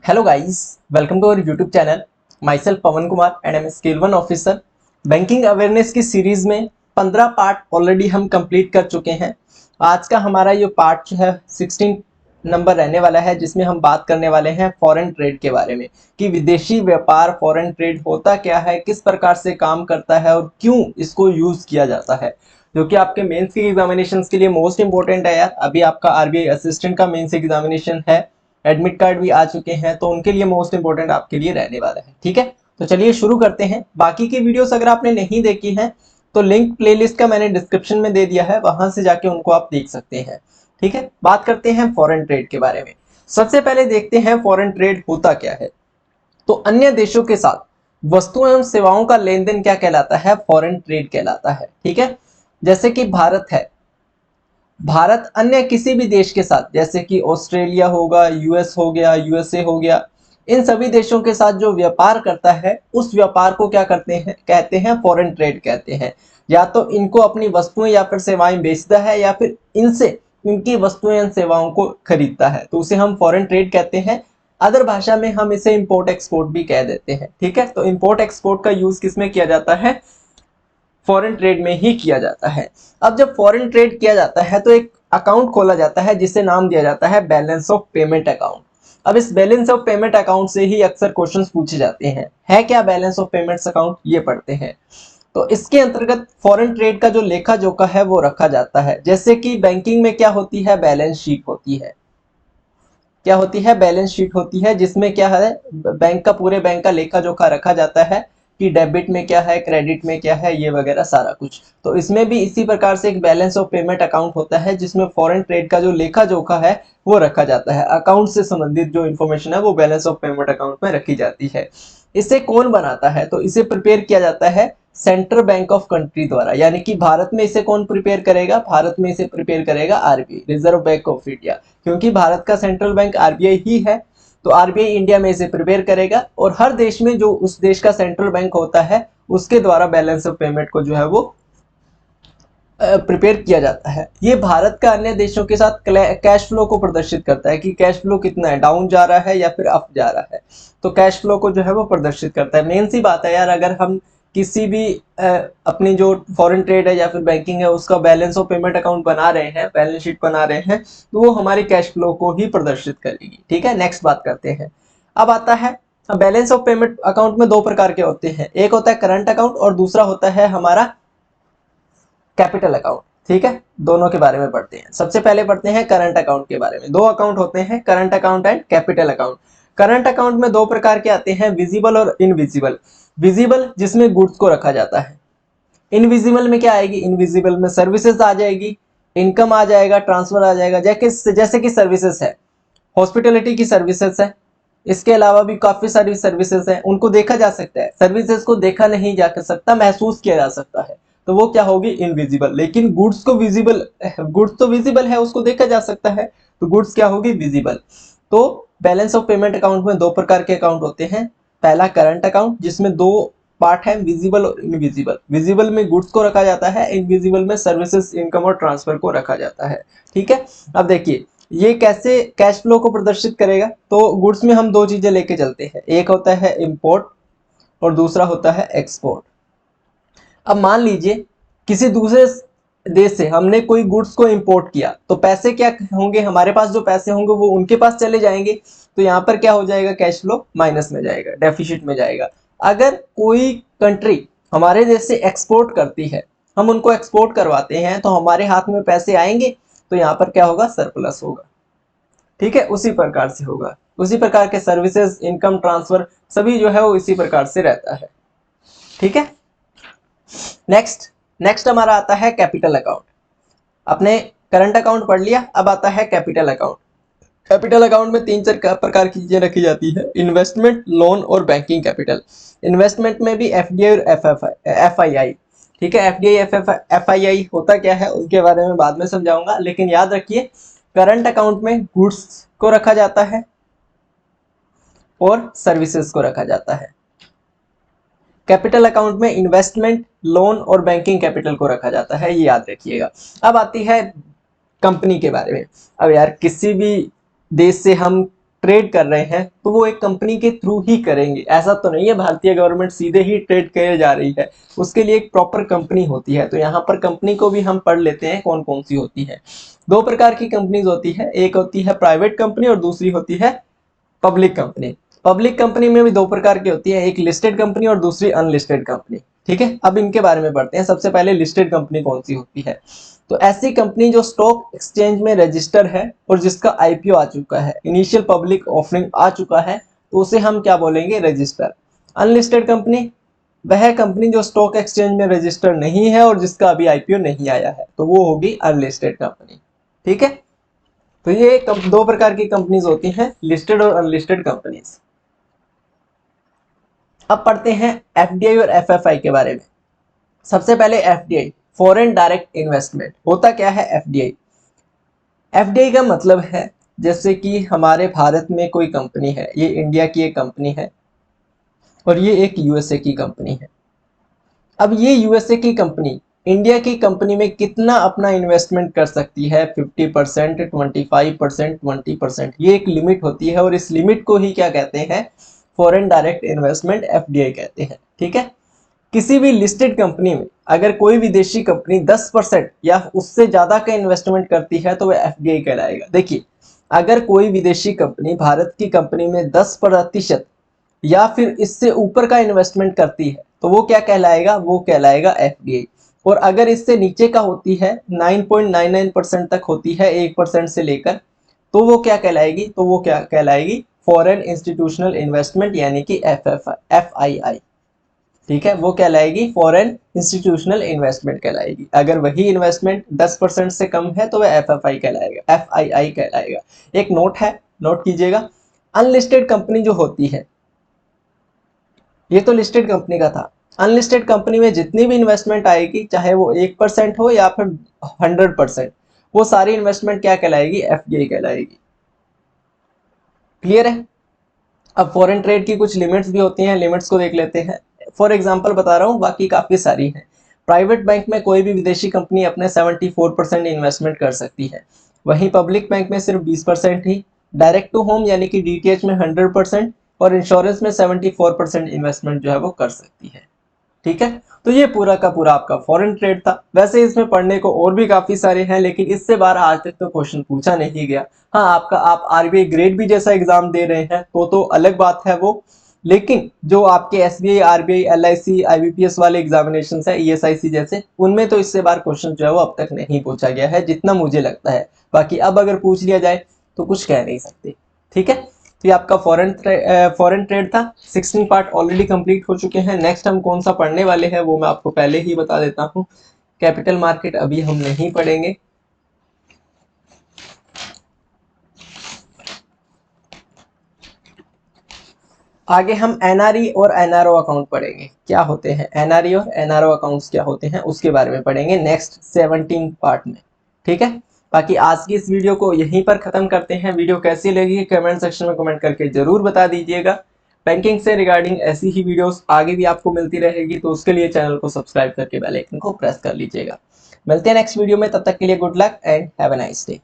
Hello guys, welcome to our YouTube channel. Myself Pawan Kumar and am scale 1 officer. Banking awareness की series में 15 part already हम complete कर चुके हैं। आज का हमारा ये पार्ट जो है 16 नंबर रहने वाला है, जिसमें हम बात करने वाले हैं फॉरेन ट्रेड के बारे में कि विदेशी व्यापार फॉरेन ट्रेड होता क्या है, किस प्रकार से काम करता है और क्यों इसको यूज किया जाता है, जो कि आपके मेंस की एग्जामिनेशन के लिए मोस्ट इंपॉर्टेंट है यार। अभी आपका आरबीआई असिस्टेंट का मेंस एग्जामिनेशन है, एडमिट कार्ड भी आ चुके हैं, तो उनके लिए मोस्ट इंपोर्टेंट आपके लिए रहने वाला है। ठीक है, तो चलिए शुरू करते हैं। बाकी की वीडियोस अगर आपने नहीं देखी हैं तो लिंक प्लेलिस्ट का मैंने डिस्क्रिप्शन में दे दिया है, वहां से जाके उनको आप देख सकते हैं। ठीक है, बात करते हैं फॉरेन ट्रेड के बारे में। सबसे पहले देखते हैं फॉरेन ट्रेड होता क्या है। तो अन्य देशों के साथ वस्तुओं एवं सेवाओं का लेन देन क्या कहलाता है, फॉरेन ट्रेड कहलाता है। ठीक है, जैसे कि भारत है, भारत अन्य किसी भी देश के साथ जैसे कि ऑस्ट्रेलिया होगा, यूएस हो गया, यूएसए हो गया, इन सभी देशों के साथ जो व्यापार करता है उस व्यापार को क्या करते हैं, कहते हैं फॉरेन ट्रेड कहते हैं। या तो इनको अपनी वस्तुएं या फिर सेवाएं बेचता है या फिर इनसे इनकी वस्तुएं या सेवाओं को खरीदता है, तो उसे हम फॉरेन ट्रेड कहते हैं। अदर भाषा में हम इसे इंपोर्ट एक्सपोर्ट भी कह देते हैं। ठीक है, तो इंपोर्ट एक्सपोर्ट का यूज किसमें किया जाता है, फॉरेन ट्रेड में ही किया जाता है। अब जब फॉरेन ट्रेड किया जाता है तो एक अकाउंट खोला जाता है जिसे नाम दिया जाता है बैलेंस ऑफ पेमेंट अकाउंट। अब इस बैलेंस ऑफ पेमेंट अकाउंट से ही अक्सर क्वेश्चंस पूछे जाते हैं, है क्या बैलेंस ऑफ पेमेंट्स अकाउंट, ये पढ़ते हैं। तो इसके अंतर्गत फॉरेन ट्रेड का जो लेखा जोखा है वो रखा जाता है। जैसे कि बैंकिंग में क्या होती है, बैलेंस शीट होती है। क्या होती है, बैलेंस शीट होती है, जिसमें क्या है, बैंक का पूरे बैंक का लेखा जोखा रखा जाता है कि डेबिट में क्या है, क्रेडिट में क्या है, ये वगैरह सारा कुछ। तो इसमें भी इसी प्रकार से एक बैलेंस ऑफ पेमेंट अकाउंट होता है जिसमें फॉरेन ट्रेड का जो लेखा जोखा है वो रखा जाता है। अकाउंट से संबंधित जो इन्फॉर्मेशन है वो बैलेंस ऑफ पेमेंट अकाउंट में रखी जाती है। इसे कौन बनाता है, तो इसे प्रिपेयर किया जाता है सेंट्रल बैंक ऑफ कंट्री द्वारा। यानी कि भारत में इसे कौन प्रिपेयर करेगा, भारत में इसे प्रिपेयर करेगा RBI, reserve bank of India. क्योंकि भारत का सेंट्रल बैंक आरबीआई ही है, तो आरबीआई इंडिया में इसे प्रिपेयर करेगा और हर देश में जो उस देश का सेंट्रल बैंक होता है उसके द्वारा बैलेंस ऑफ पेमेंट को जो है वो प्रिपेयर किया जाता है। ये भारत का अन्य देशों के साथ कैश फ्लो को प्रदर्शित करता है कि कैश फ्लो कितना है, डाउन जा रहा है या फिर अप जा रहा है। तो कैश फ्लो को जो है वो प्रदर्शित करता है। मेन सी बात है यार, अगर हम किसी भी अपनी जो फॉरेन ट्रेड है या फिर बैंकिंग है उसका बैलेंस ऑफ पेमेंट अकाउंट बना रहे हैं, बैलेंस शीट बना रहे हैं, तो वो हमारे कैश फ्लो को ही प्रदर्शित करेगी। ठीक है, नेक्स्ट बात करते हैं। अब आता है बैलेंस ऑफ पेमेंट अकाउंट में दो प्रकार के होते हैं, एक होता है करंट अकाउंट और दूसरा होता है हमारा कैपिटल अकाउंट। ठीक है, दोनों के बारे में पढ़ते हैं। सबसे पहले पढ़ते हैं करंट अकाउंट के बारे में। दो अकाउंट होते हैं, current account and capital account. Current account में दो प्रकार के आते हैं, विजिबल और इनविजिबल। विजिबल जिसमें गुड्स को रखा जाता है। इनविजिबल में क्या आएगी, इनविजिबल में सर्विसेज आ जाएगी, इनकम आ जाएगा, ट्रांसफर आ जाएगा। जैसे कि सर्विसेज है, हॉस्पिटलिटी की सर्विसेज है, इसके अलावा भी काफी सारी सर्विसेज हैं, उनको देखा जा सकता है। सर्विसेज को देखा नहीं जा सकता, महसूस किया जा सकता है, तो वो क्या होगी, इनविजिबल। लेकिन गुड्स को विजिबल, गुड्स तो विजिबल है, उसको देखा जा सकता है, तो गुड्स क्या होगी, विजिबल। तो बैलेंस ऑफ पेमेंट अकाउंट में दो प्रकार के अकाउंट होते हैं। पहला करंट अकाउंट जिसमें दो पार्ट है, विजिबल और इनविजिबल। विजिबल में गुड्स को रखा जाता है, इनविजिबल में सर्विसेज, इनकम और ट्रांसफर को रखा जाता है। ठीक है, अब देखिए ये कैसे कैश फ्लो को प्रदर्शित करेगा। तो गुड्स में हम दो चीजें लेके चलते हैं, एक होता है इंपोर्ट और दूसरा होता है एक्सपोर्ट। अब मान लीजिए किसी दूसरे देश से हमने कोई गुड्स को इंपोर्ट किया, तो पैसे क्या होंगे, हमारे पास जो पैसे होंगे वो उनके पास चले जाएंगे। तो यहाँ पर क्या हो जाएगा, कैश फ्लो माइनस में जाएगा, डेफिसिट में जाएगा। अगर कोई कंट्री हमारे देश से एक्सपोर्ट करती है, हम उनको एक्सपोर्ट करवाते हैं, तो हमारे हाथ में पैसे आएंगे, तो यहाँ पर क्या होगा, सरप्लस होगा। ठीक है, उसी प्रकार से होगा, उसी प्रकार के सर्विसेज, इनकम, ट्रांसफर सभी जो है वो इसी प्रकार से रहता है। ठीक है, नेक्स्ट नेक्स्ट हमारा आता है कैपिटल अकाउंट। अपने करंट अकाउंट पढ़ लिया, अब आता है कैपिटल अकाउंट। कैपिटल अकाउंट में तीन चार प्रकार की चीजें रखी जाती है, इन्वेस्टमेंट, लोन और बैंकिंग कैपिटल। इन्वेस्टमेंट में भी एफडीआई और एफआईआई। ठीक है, एफडीआई एफआईआई होता क्या है उसके बारे में बाद में समझाऊंगा, लेकिन याद रखिए करंट अकाउंट में गुड्स को रखा जाता है और सर्विसेज को रखा जाता है। कैपिटल अकाउंट में इन्वेस्टमेंट, लोन और बैंकिंग कैपिटल को रखा जाता है, ये याद रखिएगा। अब आती है कंपनी के बारे में। अब यार किसी भी देश से हम ट्रेड कर रहे हैं तो वो एक कंपनी के थ्रू ही करेंगे। ऐसा तो नहीं है भारतीय गवर्नमेंट सीधे ही ट्रेड करे जा रही है, उसके लिए एक प्रॉपर कंपनी होती है। तो यहाँ पर कंपनी को भी हम पढ़ लेते हैं कौन कौन सी होती है। दो प्रकार की कंपनीज होती है, एक होती है प्राइवेट कंपनी और दूसरी होती है पब्लिक कंपनी। पब्लिक कंपनी में भी दो प्रकार की होती है, एक लिस्टेड कंपनी और दूसरी अनलिस्टेड कंपनी। ठीक है, अब इनके बारे में पढ़ते हैं। सबसे पहले लिस्टेड कंपनी कौन सी होती है, तो ऐसी कंपनी जो स्टॉक एक्सचेंज में रजिस्टर है और जिसका आईपीओ आ चुका है, इनिशियल पब्लिक ऑफरिंग आ चुका है, तो उसे हम क्या बोलेंगे, रजिस्टर। अनलिस्टेड कंपनी वह कंपनी जो स्टॉक एक्सचेंज में रजिस्टर नहीं है और जिसका अभी आईपीओ नहीं आया है, तो वो होगी अनलिस्टेड कंपनी। ठीक है, तो ये दो प्रकार की कंपनीज होती हैं, लिस्टेड और अनलिस्टेड कंपनीज। अब पढ़ते हैं एफडीआई और एफएफआई के बारे में। सबसे पहले एफडीआई, फॉरेन डायरेक्ट इन्वेस्टमेंट। होता क्या है एफडीआई? एफडीआई का मतलब है जैसे कि हमारे भारत में कोई कंपनी है, ये इंडिया की एक कंपनी है और ये एक यूएसए की कंपनी है। अब ये यूएसए की कंपनी इंडिया की कंपनी में कितना अपना इन्वेस्टमेंट कर सकती है, 50%, 25%, 20%, ये एक लिमिट होती है और इस लिमिट को ही क्या कहते हैं, फॉरेन डायरेक्ट इन्वेस्टमेंट, एफडीआई कहते हैं। ठीक है, किसी भी लिस्टेड कंपनी में अगर कोई विदेशी कंपनी 10% या उससे ज्यादा का इन्वेस्टमेंट करती है तो वह एफडीआई कहलाएगा। देखिए, अगर कोई विदेशी कंपनी भारत की कंपनी में 10% या फिर इससे ऊपर का इन्वेस्टमेंट करती है तो वो क्या कहलाएगा, वो कहलाएगा एफडीआई। और अगर इससे नीचे का होती है, 9.99% तक होती है, 1% से लेकर, तो वो क्या कहलाएगी, तो वो क्या कहलाएगी, फॉरेन इंस्टीट्यूशनल इन्वेस्टमेंट, यानी कि एफआईआई। ठीक है, वो कहलाएगी फॉरेन इंस्टीट्यूशनल इन्वेस्टमेंट कहलाएगी। अगर वही इन्वेस्टमेंट 10% से कम है तो वह एफएफआई कहलाएगा, एफआईआई कहलाएगा। एक नोट है, नोट कीजिएगा। अनलिस्टेड कंपनी जो होती है, ये तो लिस्टेड कंपनी का था, अनलिस्टेड कंपनी में जितनी भी इन्वेस्टमेंट आएगी, चाहे वो 1% हो या फिर 100%, वो सारी इन्वेस्टमेंट क्या कहलाएगी, एफडीआई कहलाएगी। क्लियर है? अब फॉरेन ट्रेड की कुछ लिमिट्स भी होती हैं, लिमिट्स को देख लेते हैं। फॉर एग्जांपल बता रहा हूँ, बाकी काफी सारी हैं। प्राइवेट बैंक में कोई भी विदेशी कंपनी अपने 74% इन्वेस्टमेंट कर सकती है, वहीं पब्लिक बैंक में सिर्फ 20% ही। डायरेक्ट टू होम यानी कि डीटीएच में 100% और इंश्योरेंस में 74% इन्वेस्टमेंट जो है वो कर सकती है। ठीक है, तो ये पूरा का पूरा आपका फॉरेन ट्रेड था। वैसे इसमें पढ़ने को और भी काफी सारे हैं, लेकिन इससे बाहर आज तक तो क्वेश्चन पूछा नहीं गया। हाँ, आप आरबीआई ग्रेड भी जैसा एग्जाम दे रहे हैं तो अलग बात है वो, लेकिन जो आपके एसबीआई, आरबीआई, एलआईसी, आईबीपीएस वाले एग्जामिनेशन है, ईएसआईसी जैसे, उनमें तो इससे बाहर क्वेश्चन जो है वो अब तक नहीं पूछा गया है, जितना मुझे लगता है। बाकी अब अगर पूछ लिया जाए तो कुछ कह नहीं सकते। ठीक है, तो ये आपका फॉरेन ट्रेड था। 16 पार्ट ऑलरेडी कंप्लीट हो चुके हैं। नेक्स्ट हम कौन सा पढ़ने वाले हैं वो मैं आपको पहले ही बता देता हूँ। कैपिटल मार्केट अभी हम नहीं पढ़ेंगे। आगे हम एनआरई और एनआरओ अकाउंट पढ़ेंगे, क्या होते हैं एनआरई और एनआरओ अकाउंट्स, क्या होते हैं उसके बारे में पढ़ेंगे नेक्स्ट 17 पार्ट में। ठीक है, बाकी आज की इस वीडियो को यहीं पर खत्म करते हैं। वीडियो कैसी लगी कमेंट सेक्शन में कमेंट करके जरूर बता दीजिएगा। बैंकिंग से रिगार्डिंग ऐसी ही वीडियोस आगे भी आपको मिलती रहेगी, तो उसके लिए चैनल को सब्सक्राइब करके बेल आइकन को प्रेस कर लीजिएगा। मिलते हैं नेक्स्ट वीडियो में, तब तक के लिए good luck and have a nice day.